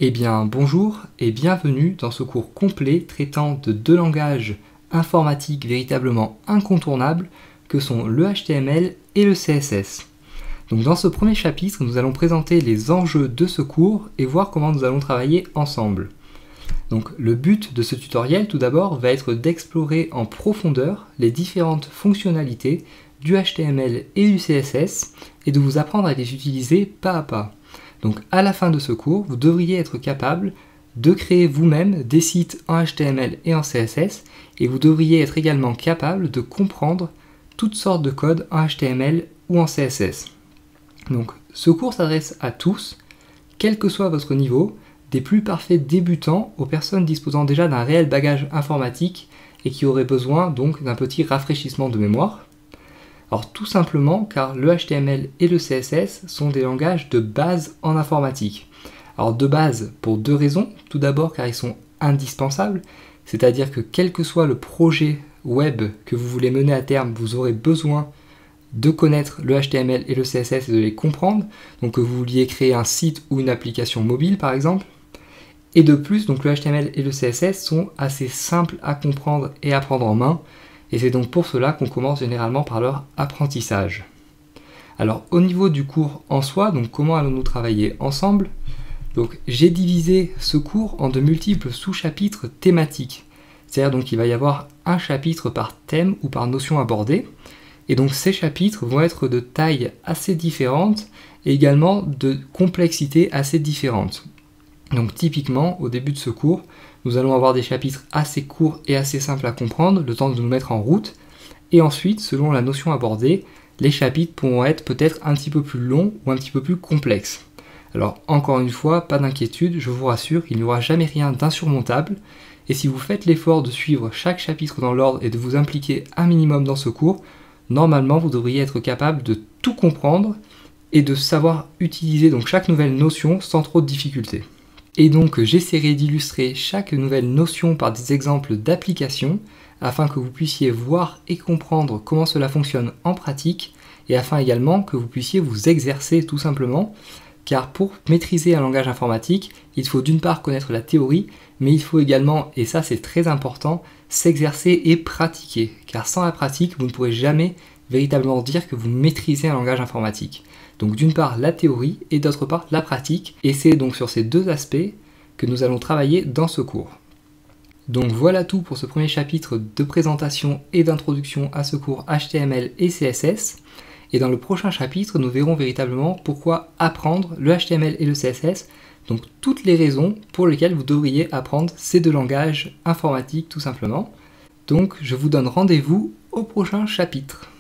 Eh bien bonjour et bienvenue dans ce cours complet traitant de deux langages informatiques véritablement incontournables que sont le HTML et le CSS. Donc dans ce premier chapitre, nous allons présenter les enjeux de ce cours et voir comment nous allons travailler ensemble. Donc le but de ce tutoriel tout d'abord va être d'explorer en profondeur les différentes fonctionnalités du HTML et du CSS et de vous apprendre à les utiliser pas à pas. Donc à la fin de ce cours, vous devriez être capable de créer vous-même des sites en HTML et en CSS et vous devriez être également capable de comprendre toutes sortes de codes en HTML ou en CSS. Donc ce cours s'adresse à tous, quel que soit votre niveau, des plus parfaits débutants aux personnes disposant déjà d'un réel bagage informatique et qui auraient besoin donc d'un petit rafraîchissement de mémoire. Alors tout simplement car le HTML et le CSS sont des langages de base en informatique. Alors de base pour deux raisons. Tout d'abord car ils sont indispensables, c'est-à-dire que quel que soit le projet web que vous voulez mener à terme, vous aurez besoin de connaître le HTML et le CSS et de les comprendre. Donc que vous vouliez créer un site ou une application mobile par exemple. Et de plus, donc le HTML et le CSS sont assez simples à comprendre et à prendre en main. Et c'est donc pour cela qu'on commence généralement par leur apprentissage. Alors au niveau du cours en soi, donc comment allons-nous travailler ensemble? Donc j'ai divisé ce cours en de multiples sous-chapitres thématiques. C'est-à-dire donc qu'il va y avoir un chapitre par thème ou par notion abordée. Et donc ces chapitres vont être de taille assez différente et également de complexité assez différente. Donc typiquement au début de ce cours, nous allons avoir des chapitres assez courts et assez simples à comprendre, le temps de nous mettre en route. Et ensuite, selon la notion abordée, les chapitres pourront être peut-être un petit peu plus longs ou un petit peu plus complexes. Alors encore une fois, pas d'inquiétude, je vous rassure, il n'y aura jamais rien d'insurmontable. Et si vous faites l'effort de suivre chaque chapitre dans l'ordre et de vous impliquer un minimum dans ce cours, normalement vous devriez être capable de tout comprendre et de savoir utiliser donc chaque nouvelle notion sans trop de difficultés. Et donc j'essaierai d'illustrer chaque nouvelle notion par des exemples d'application afin que vous puissiez voir et comprendre comment cela fonctionne en pratique et afin également que vous puissiez vous exercer tout simplement, car pour maîtriser un langage informatique, il faut d'une part connaître la théorie, mais il faut également, et ça c'est très important, s'exercer et pratiquer, car sans la pratique vous ne pourrez jamais véritablement dire que vous maîtrisez un langage informatique. Donc d'une part la théorie et d'autre part la pratique, et c'est donc sur ces deux aspects que nous allons travailler dans ce cours. Donc voilà tout pour ce premier chapitre de présentation et d'introduction à ce cours HTML et CSS, et dans le prochain chapitre nous verrons véritablement pourquoi apprendre le HTML et le CSS, donc toutes les raisons pour lesquelles vous devriez apprendre ces deux langages informatiques tout simplement. Donc je vous donne rendez-vous au prochain chapitre.